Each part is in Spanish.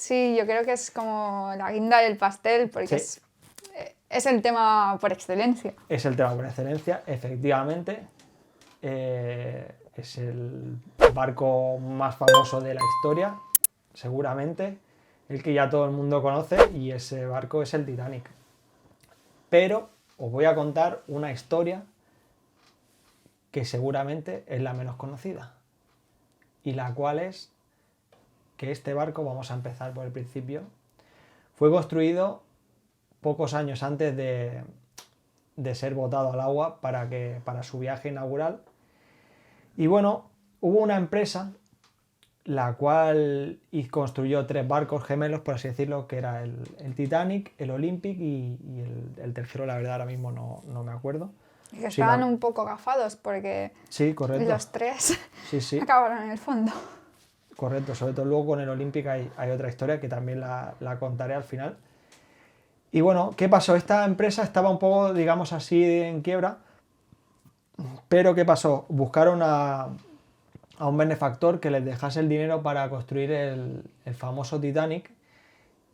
Sí, yo creo que es como la guinda del pastel, porque Sí. es el tema por excelencia. Es el tema por excelencia, efectivamente. Es el barco más famoso de la historia, seguramente. El que ya todo el mundo conoce, y ese barco es el Titanic. Pero os voy a contar una historia que seguramente es la menos conocida. Y la cual es que este barco, vamos a empezar por el principio, fue construido pocos años antes de ser botado al agua para su viaje inaugural. Y bueno, hubo una empresa la cual construyó 3 barcos gemelos, por así decirlo, que era el Titanic, el Olympic y el tercero, la verdad, ahora mismo no me acuerdo. Y que Sí, estaban un poco gafados porque sí, correcto. los tres Sí, sí, acabaron en el fondo. correcto. Sobre todo luego con el Olympic hay otra historia que también la contaré al final. Y bueno, ¿qué pasó? Esta empresa estaba un poco, digamos así, en quiebra. Pero ¿qué pasó? Buscaron a un benefactor que les dejase el dinero para construir el famoso Titanic.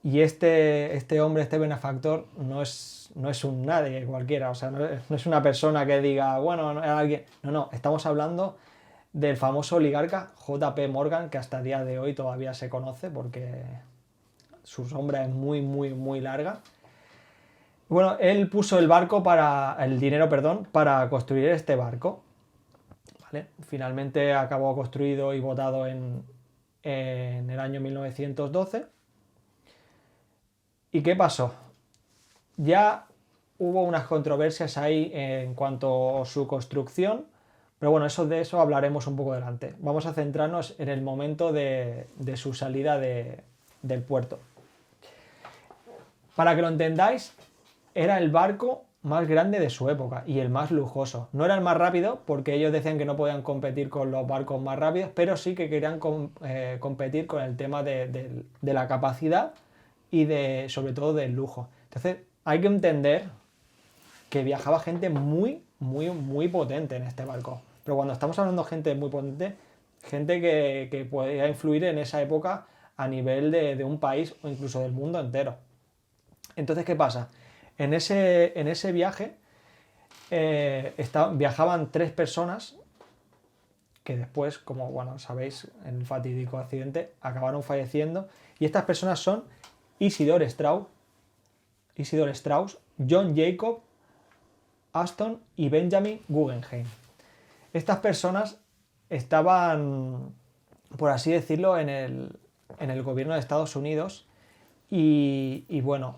Y este hombre, este benefactor, no es un nadie cualquiera. O sea, no es una persona que diga, bueno, no, alguien. No, estamos hablando del famoso oligarca JP Morgan, que hasta el día de hoy todavía se conoce porque su sombra es muy, muy, muy larga. Bueno, él puso el dinero, perdón, para construir este barco. ¿Vale? Finalmente acabó construido y votado en el año 1912. ¿Y qué pasó? Ya hubo unas controversias ahí en cuanto a su construcción, pero bueno, de eso hablaremos un poco adelante. Vamos a centrarnos en el momento de su salida del puerto. Para que lo entendáis, era el barco más grande de su época y el más lujoso. No era el más rápido porque ellos decían que no podían competir con los barcos más rápidos, pero sí que querían competir con el tema de la capacidad y sobre todo del lujo. Entonces hay que entender que viajaba gente muy, muy, muy potente en este barco. Pero cuando estamos hablando de gente muy potente, gente que podía influir en esa época a nivel de un país o incluso del mundo entero. Entonces, ¿qué pasa? En ese viaje viajaban 3 personas que después, como bueno, sabéis, en el fatídico accidente acabaron falleciendo. Y estas personas son Isidor Strauss, John Jacob Astor y Benjamin Guggenheim. Estas personas estaban, por así decirlo, en el gobierno de Estados Unidos y bueno,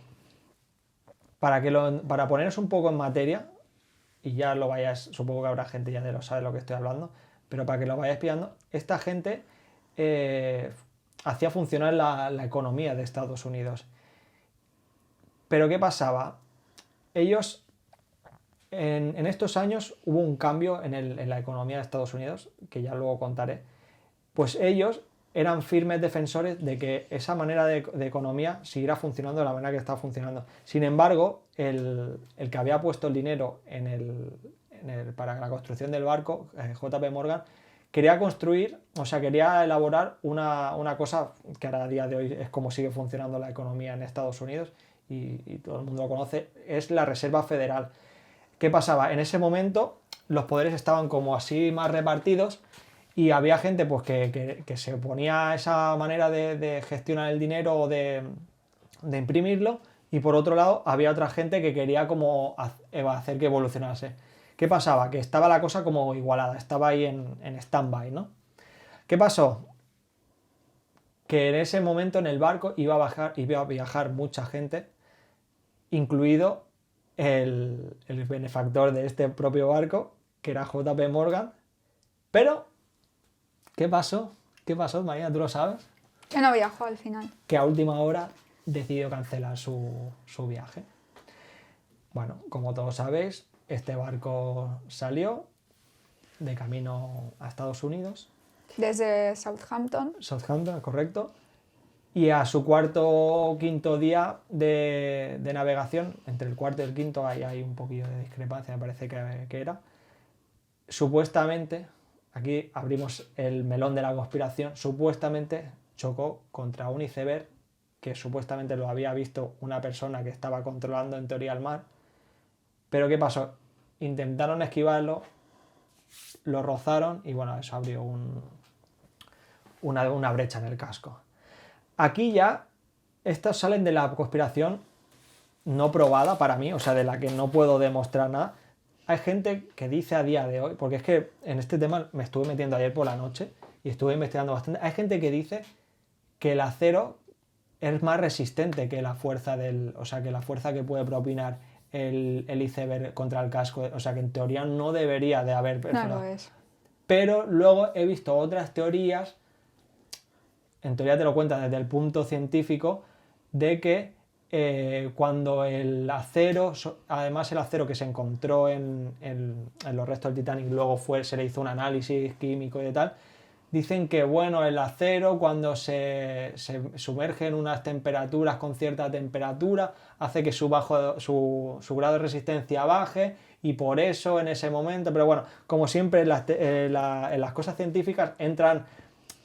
para poneros un poco en materia, y ya lo vayáis, supongo que habrá gente ya de lo sabe lo que estoy hablando, pero para que lo vayáis pillando, esta gente hacía funcionar la economía de Estados Unidos. Pero ¿qué pasaba? Ellos, en estos años hubo un cambio en la economía de Estados Unidos, que ya luego contaré, pues ellos eran firmes defensores de que esa manera de economía siguiera funcionando de la manera que estaba funcionando. Sin embargo, el que había puesto el dinero para la construcción del barco, JP Morgan, quería construir, o sea, quería elaborar una cosa que ahora a día de hoy es como sigue funcionando la economía en Estados Unidos y todo el mundo lo conoce, es la Reserva Federal. ¿Qué pasaba? En ese momento los poderes estaban como así más repartidos y había gente pues que se oponía a esa manera de gestionar el dinero o de imprimirlo, y por otro lado había otra gente que quería como hacer que evolucionase. ¿Qué pasaba? Que estaba la cosa como igualada, estaba ahí en stand-by, ¿no? ¿Qué pasó? Que en ese momento en el barco iba a viajar mucha gente, incluido el benefactor de este propio barco, que era JP Morgan. Pero, ¿qué pasó? ¿Qué pasó, María? ¿Tú lo sabes? Que no viajó al final. Que a última hora decidió cancelar su viaje. Bueno, como todos sabéis, este barco salió de camino a Estados Unidos. Desde Southampton. Southampton, correcto. Y a su cuarto o quinto día de navegación, entre el cuarto y el quinto hay un poquillo de discrepancia, me parece que era. Supuestamente, aquí abrimos el melón de la conspiración, supuestamente chocó contra un iceberg que supuestamente lo había visto una persona que estaba controlando en teoría el mar. Pero ¿qué pasó? Intentaron esquivarlo, lo rozaron y bueno, eso abrió una brecha en el casco. Aquí ya, estos salen de la conspiración no probada para mí, o sea, de la que no puedo demostrar nada. Hay gente que dice a día de hoy, porque es que en este tema me estuve metiendo ayer por la noche y estuve investigando bastante. Hay gente que dice que el acero es más resistente que la fuerza o sea, que la fuerza que puede propinar el iceberg contra el casco. O sea, que en teoría no debería de haber No lo es. Pero luego he visto otras teorías, en teoría te lo cuentan desde el punto científico, de que cuando el acero, además el acero que se encontró en los restos del Titanic, luego se le hizo un análisis químico y tal, dicen que bueno, el acero cuando se sumerge en unas temperaturas con cierta temperatura, hace que su grado de resistencia baje y por eso en ese momento, pero bueno, como siempre en las cosas científicas entran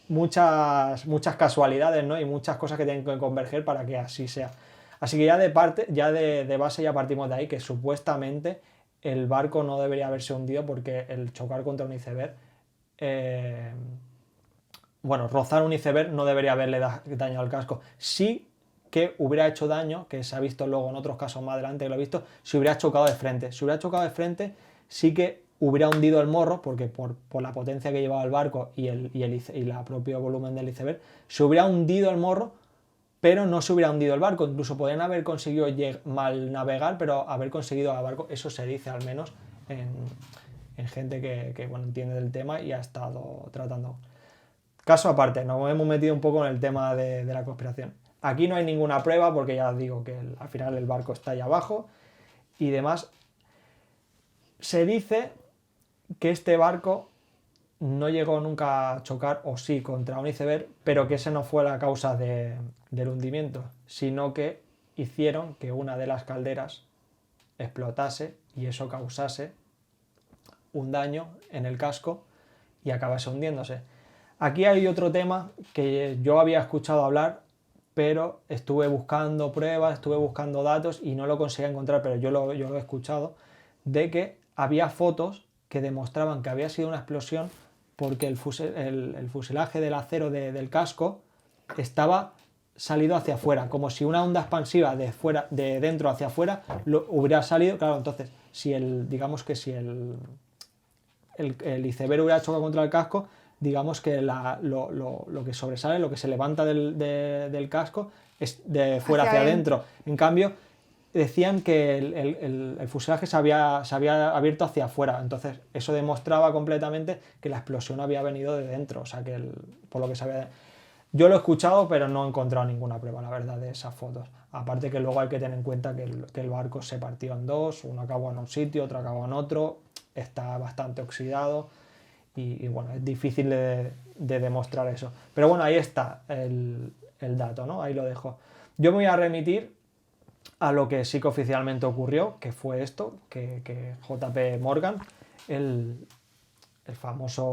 muchas casualidades, ¿no? Y muchas cosas que tienen que converger para que así sea. Así que ya de base ya partimos de ahí, que supuestamente el barco no debería haberse hundido porque el chocar contra un iceberg, rozar un iceberg no debería haberle daño al casco. Sí que hubiera hecho daño, que se ha visto luego en otros casos más adelante que lo he visto, si hubiera chocado de frente. Si hubiera chocado de frente, sí que hubiera hundido el morro, porque por la potencia que llevaba el barco y el propio volumen del iceberg, se hubiera hundido el morro, pero no se hubiera hundido el barco. Incluso podrían haber conseguido mal navegar, pero haber conseguido al barco, eso se dice al menos en gente que entiende del tema y ha estado tratando. Caso aparte, nos hemos metido un poco en el tema de la conspiración. Aquí no hay ninguna prueba porque ya os digo que al final el barco está ahí abajo y demás. Se dice que este barco no llegó nunca a chocar, o sí, contra un iceberg, pero que ese no fue la causa del hundimiento, sino que hicieron que una de las calderas explotase y eso causase un daño en el casco y acabase hundiéndose. Aquí hay otro tema que yo había escuchado hablar, pero estuve buscando pruebas, estuve buscando datos y no lo conseguí encontrar, pero yo lo he escuchado, de que había fotos que demostraban que había sido una explosión porque el fuselaje del acero del casco estaba salido hacia afuera, como si una onda expansiva de dentro hacia afuera hubiera salido. Claro, entonces, si el iceberg hubiera chocado contra el casco, digamos que lo que sobresale, lo que se levanta del casco es de fuera hacia adentro. En cambio, decían que el fuselaje se había abierto hacia afuera, entonces eso demostraba completamente que la explosión había venido de dentro, o sea que por lo que sabía. Yo lo he escuchado, pero no he encontrado ninguna prueba, la verdad, de esas fotos. Aparte que luego hay que tener en cuenta que el barco se partió en dos, uno acabó en un sitio, otro acabó en otro, está bastante oxidado y bueno, es difícil de demostrar eso. Pero bueno, ahí está el dato, ¿no? Ahí lo dejo. Yo me voy a remitir a lo que sí que oficialmente ocurrió, que fue esto, que JP Morgan, el famoso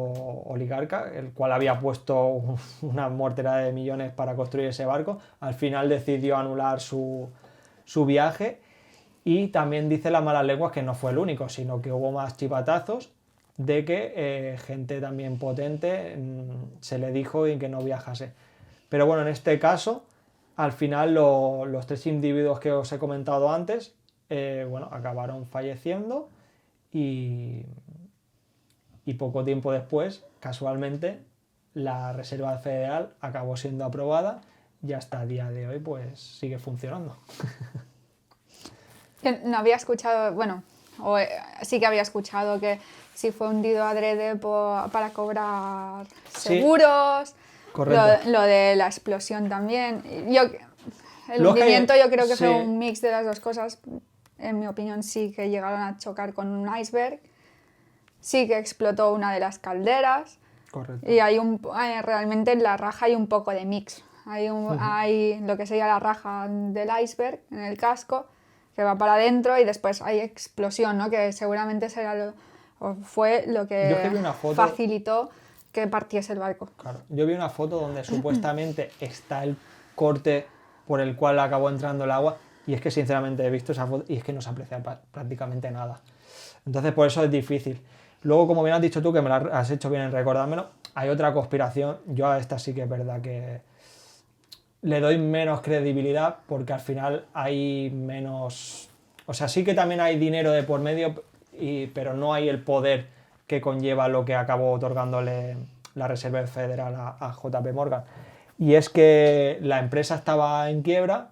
oligarca, el cual había puesto una mortera de millones para construir ese barco, al final decidió anular su viaje y también dice las malas lenguas que no fue el único, sino que hubo más chivatazos de que gente también potente se le dijo y que no viajase. Pero bueno, en este caso, al final los tres individuos que os he comentado antes, acabaron falleciendo y poco tiempo después, casualmente, la Reserva Federal acabó siendo aprobada y hasta el día de hoy pues sigue funcionando. No había escuchado, sí que había escuchado que si fue hundido adrede para cobrar seguros, sí, correcto. Lo de la explosión también. El hundimiento yo creo que fue un mix de las dos cosas. En mi opinión sí que llegaron a chocar con un iceberg, sí que explotó una de las calderas. Correcto. Y realmente en la raja hay un poco de mix. Hay lo que sería la raja del iceberg en el casco, que va para adentro y después hay explosión, ¿no? Que seguramente fue lo que facilitó que partiese el barco. Claro. Yo vi una foto donde supuestamente está el corte por el cual acabó entrando el agua. Y es que sinceramente he visto esa foto y es que no se aprecia prácticamente nada. Entonces por eso es difícil. Luego, como bien has dicho tú, que me la has hecho bien en recordármelo, hay otra conspiración. Yo a esta sí que es verdad que le doy menos credibilidad porque al final hay menos... O sea, sí que también hay dinero de por medio, pero no hay el poder que conlleva lo que acabó otorgándole la Reserva Federal a JP Morgan. Y es que la empresa estaba en quiebra.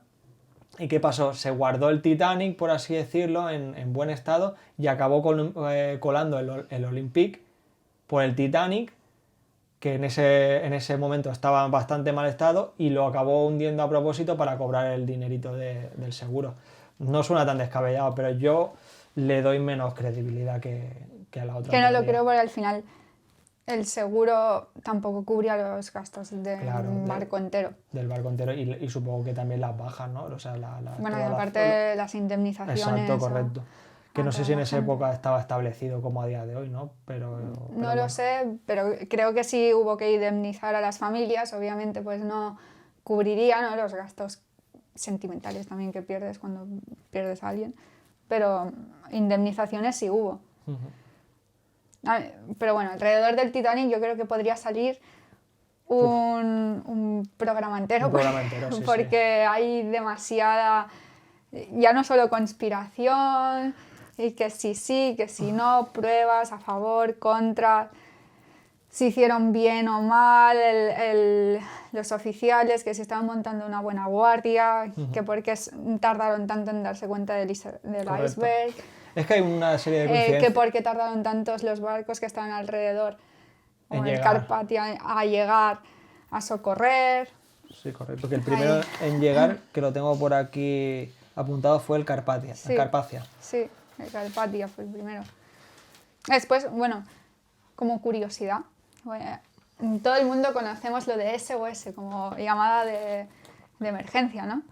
¿Y qué pasó? Se guardó el Titanic, por así decirlo, en buen estado y acabó colando el Olympic por el Titanic, que en ese momento estaba en bastante mal estado y lo acabó hundiendo a propósito para cobrar el dinerito del seguro. No suena tan descabellado, pero yo le doy menos credibilidad que a la otra. Que no lo creo porque al final el seguro tampoco cubría los gastos del barco entero. Del barco entero y supongo que también las bajas, ¿no? O sea, bueno, y aparte las indemnizaciones. Exacto, correcto. Que no sé si en esa época estaba establecido como a día de hoy, ¿no? Pero no bueno. lo sé, pero creo que sí hubo que indemnizar a las familias. Obviamente pues no cubriría, ¿no?, los gastos sentimentales también que pierdes cuando pierdes a alguien. Pero indemnizaciones sí hubo. Pero bueno, alrededor del Titanic yo creo que podría salir un programa entero. Un programa entero, sí, porque hay demasiada, ya no solo conspiración, y que sí, que si no, pruebas a favor, contra, si hicieron bien o mal los oficiales, que si estaban montando una buena guardia, que por qué tardaron tanto en darse cuenta del iceberg. Es que hay una serie de coincidencias. Que por qué tardaron tantos los barcos que estaban alrededor, o el Carpathia, a llegar a socorrer. Sí, correcto. Que el primero en llegar, que lo tengo por aquí apuntado, fue el Carpathia. Sí, el Carpathia. Sí, el Carpathia fue el primero. Después, bueno, como curiosidad, todo el mundo conocemos lo de SOS como llamada de emergencia, ¿no?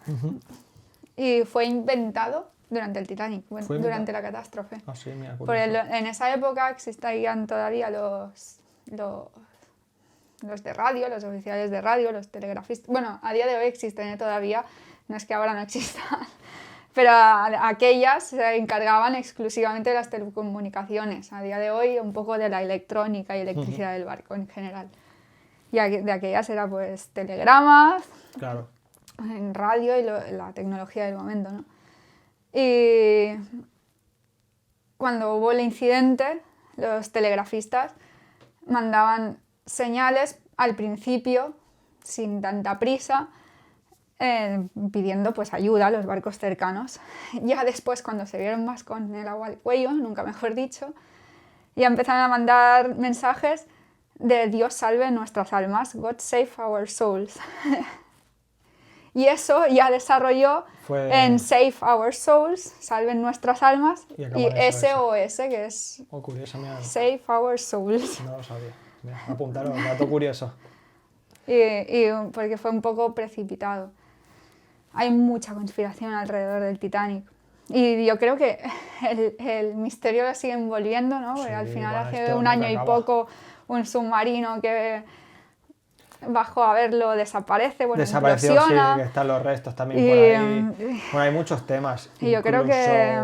Y fue inventado durante el Titanic, durante la catástrofe. Ah, sí, mira, en esa época existían todavía los de radio, los oficiales de radio, los telegrafistas. Bueno, a día de hoy existen todavía, no es que ahora no existan, pero aquellas se encargaban exclusivamente de las telecomunicaciones. A día de hoy un poco de la electrónica y electricidad del barco en general. Y de aquellas era pues telegramas, claro, en radio y la tecnología del momento, ¿no? Y cuando hubo el incidente, los telegrafistas mandaban señales al principio, sin tanta prisa, pidiendo pues ayuda a los barcos cercanos. Ya después, cuando se vieron más con el agua al cuello, nunca mejor dicho, ya empezaron a mandar mensajes de Dios salve nuestras almas, God save our souls. Y eso ya desarrolló en Save Our Souls, salven nuestras almas, y SOS, que es Save Our Souls. No lo sabía. Apuntaron, un dato curioso. Y porque fue un poco precipitado. Hay mucha conspiración alrededor del Titanic. Y yo creo que el misterio lo sigue envolviendo, ¿no? Porque al final hace un año y poco un submarino que bajó a verlo desaparece, desapareció, implosiona. Sí, que están los restos también por ahí. Bueno, hay muchos temas. Y yo creo que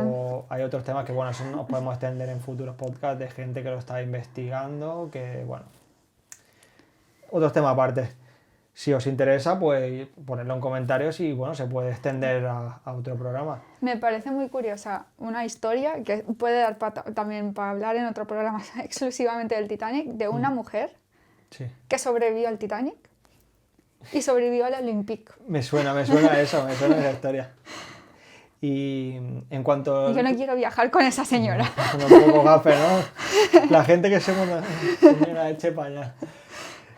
hay otros temas que, bueno, eso nos podemos extender en futuros podcasts de gente que lo está investigando, que, bueno, otros temas aparte. Si os interesa, pues ponedlo en comentarios y, bueno, se puede extender a otro programa. Me parece muy curiosa una historia que puede dar también para hablar en otro programa exclusivamente del Titanic, de una mujer que sobrevivió al Titanic y sobrevivió al Olympic. Me suena eso, me suena esa historia. Y en cuanto... Yo no quiero viajar con esa señora. Un poco gafe, ¿no? La gente que se monta... Señora, eche para allá.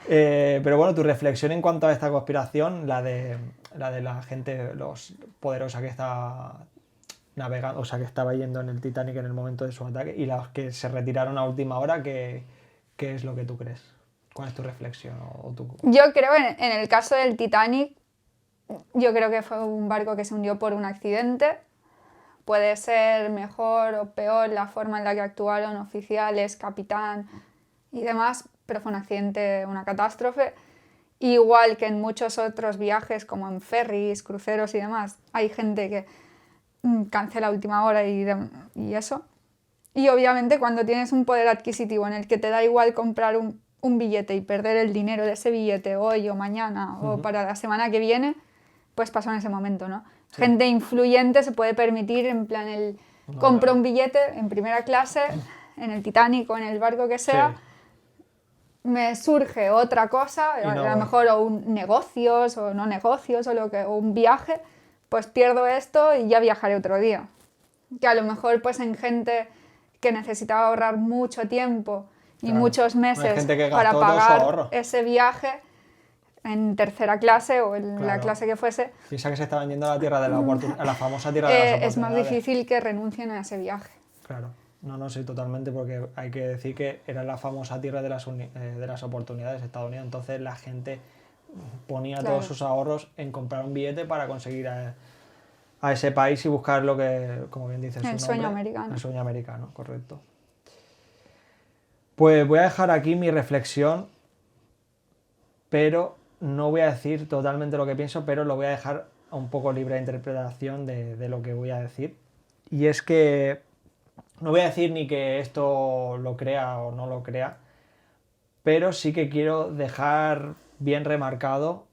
Pero bueno, tu reflexión en cuanto a esta conspiración, la de la gente, los poderosa que está navegando, o sea, que estaba yendo en el Titanic en el momento de su ataque, y los que se retiraron a última hora, ¿qué es lo que tú crees? ¿Cuál es tu reflexión? Yo creo, en el caso del Titanic, yo creo que fue un barco que se hundió por un accidente. Puede ser mejor o peor la forma en la que actuaron oficiales, capitán y demás, pero fue un accidente, una catástrofe. Igual que en muchos otros viajes, como en ferries, cruceros y demás, hay gente que cancela a última hora y eso. Y obviamente cuando tienes un poder adquisitivo en el que te da igual comprar un billete y perder el dinero de ese billete hoy o mañana o para la semana que viene, pues pasó en ese momento, ¿no? Sí. Gente influyente se puede permitir, en plan, compro un billete en primera clase, en el Titanic o en el barco que sea, me surge otra cosa, Y no a lo voy. mejor o negocios o no negocios o un viaje, pues pierdo esto y ya viajaré otro día. Que a lo mejor pues en gente que necesitaba ahorrar mucho tiempo y Claro. muchos Hay meses gente que para gastó todo su pagar ahorro. ese viaje en tercera clase o en la Claro. clase que fuese, Piensa que se está vendiendo a la tierra de la a la famosa tierra de las es más oportunidades. difícil que renuncien a ese viaje. Claro. No, sí, totalmente, porque hay que decir que era la famosa tierra de las oportunidades, Estados Unidos. Entonces la gente ponía Claro. todos sus ahorros en comprar un billete para conseguir a ese país y buscar lo que, como bien dices, El su sueño nombre, americano. El sueño americano, correcto. Pues voy a dejar aquí mi reflexión, pero no voy a decir totalmente lo que pienso, pero lo voy a dejar un poco libre de interpretación de lo que voy a decir. Y es que no voy a decir ni que esto lo crea o no lo crea, pero sí que quiero dejar bien remarcado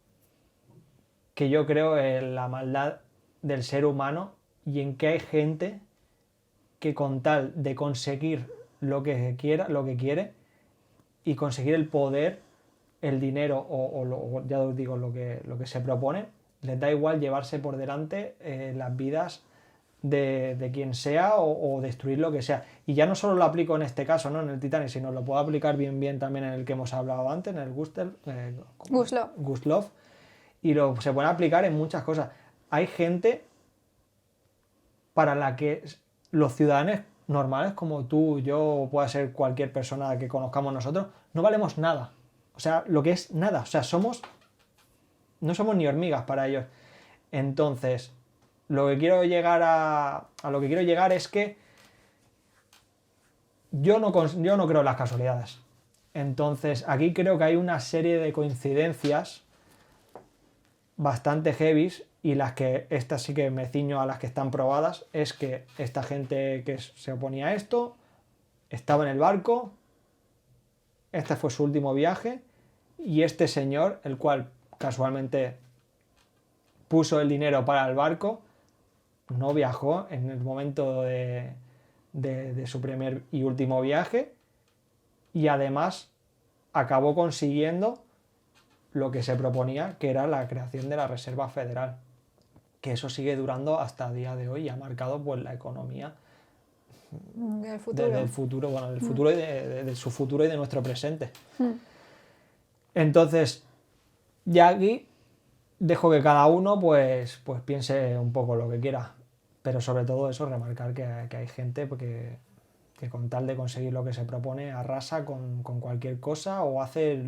que yo creo en la maldad del ser humano y en que hay gente que con tal de conseguir lo que quiere y conseguir el poder, el dinero ya os digo lo que se propone, les da igual llevarse por delante las vidas de quien sea o destruir lo que sea. Y ya no solo lo aplico en este caso, ¿no? En el Titanic, sino lo puedo aplicar bien también en el que hemos hablado antes, en el Gustloff. Y se puede aplicar en muchas cosas. Hay gente para la que los ciudadanos normales, como tú, yo, o pueda ser cualquier persona que conozcamos nosotros, no valemos nada. O sea, lo que es nada. O sea, no somos ni hormigas para ellos. Entonces, lo que quiero llegar a lo que quiero llegar es que yo no creo en las casualidades. Entonces, aquí creo que hay una serie de coincidencias bastante heavies y estas sí que me ciño a las que están probadas, es que esta gente que se oponía a esto estaba en el barco, este fue su último viaje y este señor, el cual casualmente puso el dinero para el barco, no viajó en el momento de su primer y último viaje y además acabó consiguiendo lo que se proponía, que era la creación de la Reserva Federal, que eso sigue durando hasta el día de hoy y ha marcado pues la economía Del futuro. del futuro, bueno, del futuro y de su futuro y de nuestro presente. Entonces, ya aquí dejo que cada uno pues piense un poco lo que quiera, pero sobre todo eso, remarcar que hay gente que con tal de conseguir lo que se propone arrasa con cualquier cosa o hace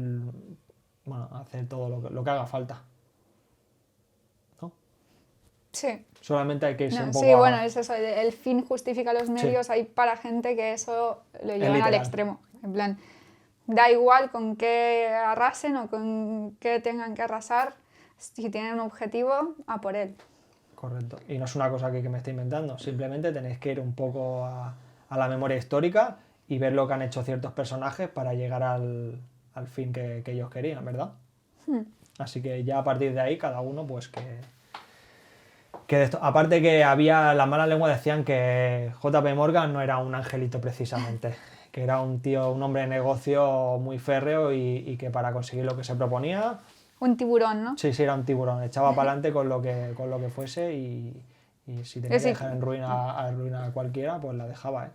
todo lo que haga falta. ¿No? Sí. Solamente hay que irse un poco sí, bueno, es eso, el fin justifica los medios. Sí. Hay para gente que eso lo llevan literal. al extremo. En plan, da igual con qué arrasen o con qué tengan que arrasar, si tienen un objetivo, a por él. Correcto. Y no es una cosa que me estoy inventando, simplemente tenéis que ir un poco a la memoria histórica y ver lo que han hecho ciertos personajes para llegar al fin que ellos querían, ¿verdad? Así que ya a partir de ahí cada uno pues que de esto, aparte que había las malas lenguas decían que JP Morgan no era un angelito precisamente, que era un hombre de negocio muy férreo y que para conseguir lo que se proponía, un tiburón, ¿no? Sí, era un tiburón, echaba para adelante con lo que fuese y si tenía que dejar en ruina a cualquiera, pues la dejaba, ¿eh?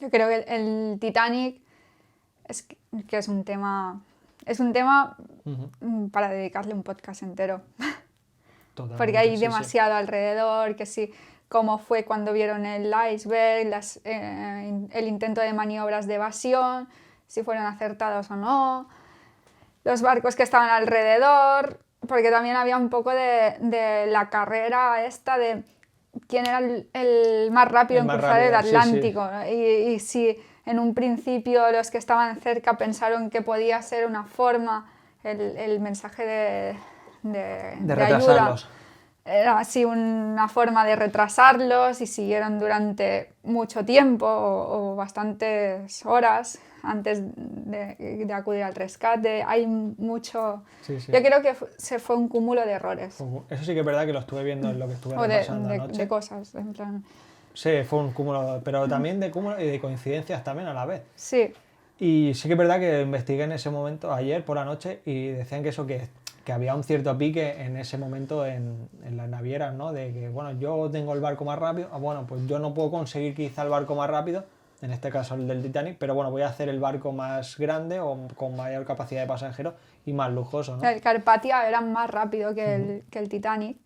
Yo creo que el Titanic es un tema para dedicarle un podcast entero. Totalmente, porque hay demasiado alrededor, que sí, cómo fue cuando vieron el iceberg, el intento de maniobras de evasión, si fueron acertados o no, los barcos que estaban alrededor, porque también había un poco de la carrera esta de quién era el más rápido en cruzar el Atlántico. Sí. Y si en un principio los que estaban cerca pensaron que podía ser una forma el mensaje De ayuda retrasarlos. era así una forma de retrasarlos y siguieron durante mucho tiempo o bastantes horas antes de acudir al rescate. Hay mucho... Sí, sí. Yo creo que se fue un cúmulo de errores Eso sí que es verdad que lo estuve viendo en lo que estuve o repasando anoche. de cosas, en plan... Sí, fue un cúmulo, pero también de cúmulo y de coincidencias también a la vez. Sí, Y sí que es verdad que investigué en ese momento, ayer por la noche, y decían que eso, que había un cierto pique en ese momento en las navieras, ¿no? De que, bueno, yo tengo el barco más rápido, bueno, pues yo no puedo conseguir quizá el barco más rápido, en este caso el del Titanic, pero bueno, voy a hacer el barco más grande o con mayor capacidad de pasajeros y más lujoso, ¿no? el Carpathia era más rápido que el Titanic,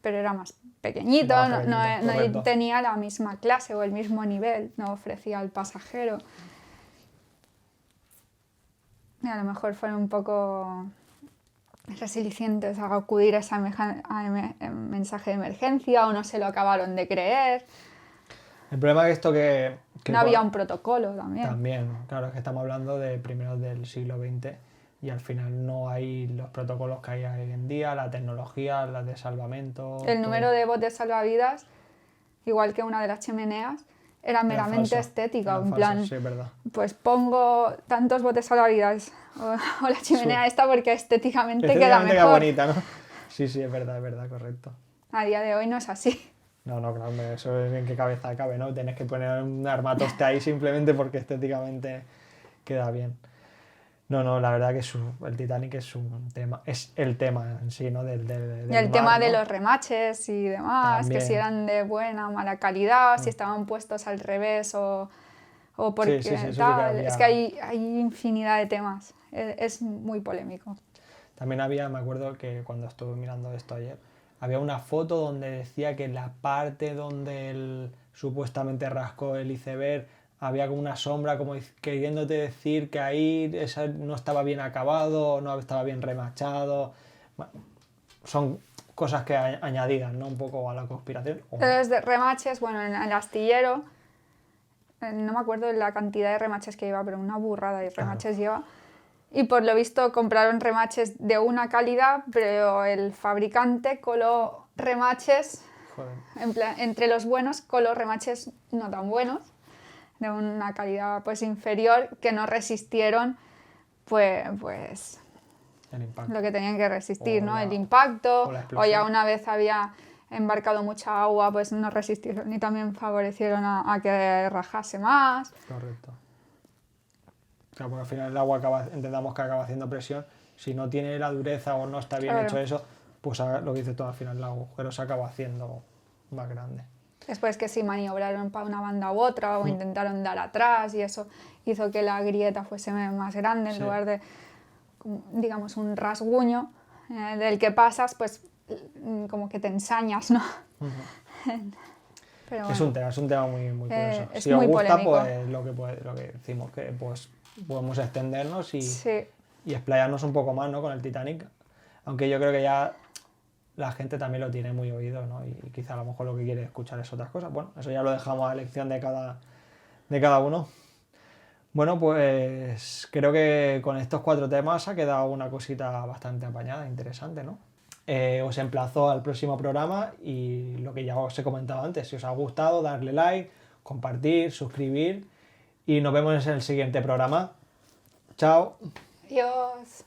pero era más pequeñito, Era más pequeñito, no correcto. tenía la misma clase o el mismo nivel, no ofrecía al pasajero. Y a lo mejor fueron un poco resilicientes a acudir a ese mensaje de emergencia o no se lo acabaron de creer. El problema es esto que No había un protocolo también. También, claro, es que estamos hablando de primeros del siglo XX y al final no hay los protocolos que hay hoy en día, la tecnología, las de salvamento... El número de botes salvavidas, igual que una de las chimeneas, era meramente estética. En plan, sí, es verdad. pues pongo tantos botes salvavidas o la chimenea esta porque estéticamente queda Estéticamente mejor. bonita, ¿no? Sí, sí, es verdad, correcto. A día de hoy no es así. No, claro, hombre, eso es en qué cabeza cabe, ¿no? Tienes que poner un armatoste ahí simplemente porque estéticamente queda bien. No, la verdad que el Titanic es un tema, es el tema en sí, ¿no? Del Y el mar, tema ¿no? de los remaches y demás, También. que si eran de buena o mala calidad, si estaban puestos al revés o porque Sí, eso sí que tal. había. Es que hay infinidad de temas. Es muy polémico. También había, me acuerdo que cuando estuve mirando esto ayer, había una foto donde decía que la parte donde él supuestamente rascó el iceberg había como una sombra, como queriéndote decir que ahí no estaba bien acabado, no estaba bien remachado. Bueno, son cosas que añadidas, ¿no? Un poco a la conspiración. Los de remaches, bueno, en el astillero, no me acuerdo de la cantidad de remaches que lleva, pero una burrada de remaches lleva. Y por lo visto compraron remaches de una calidad, pero el fabricante coló remaches, entre los buenos, coló remaches no tan buenos, de una calidad pues inferior, que no resistieron pues el impacto. lo que tenían que resistir, ¿no? El o impacto, la o explosión. ya una vez había embarcado mucha agua, pues no resistieron y también favorecieron a que rajase más. Correcto. Claro, porque al final el agua entendamos que acaba haciendo presión. Si no tiene la dureza o no está bien Claro. hecho eso, pues lo que dice todo, al final el agujero se acaba haciendo más grande. Después que sí maniobraron para una banda u otra o intentaron dar atrás y eso hizo que la grieta fuese más grande en Sí. lugar de, digamos, un rasguño del que pasas, pues como que te ensañas, ¿no? Pero Es un tema muy, muy curioso. es Si os muy gusta, polémico. pues lo que decimos, que pues podemos extendernos y sí. explayarnos un poco más, ¿no? Con el Titanic. Aunque yo creo que ya la gente también lo tiene muy oído, ¿no? Y quizá a lo mejor lo que quiere escuchar es otras cosas. Bueno, eso ya lo dejamos a elección de cada uno. Bueno, pues creo que con estos 4 temas ha quedado una cosita bastante apañada, interesante, ¿no? Os emplazo al próximo programa y lo que ya os he comentado antes, si os ha gustado, darle like, compartir, suscribir y nos vemos en el siguiente programa. Chao. Adiós.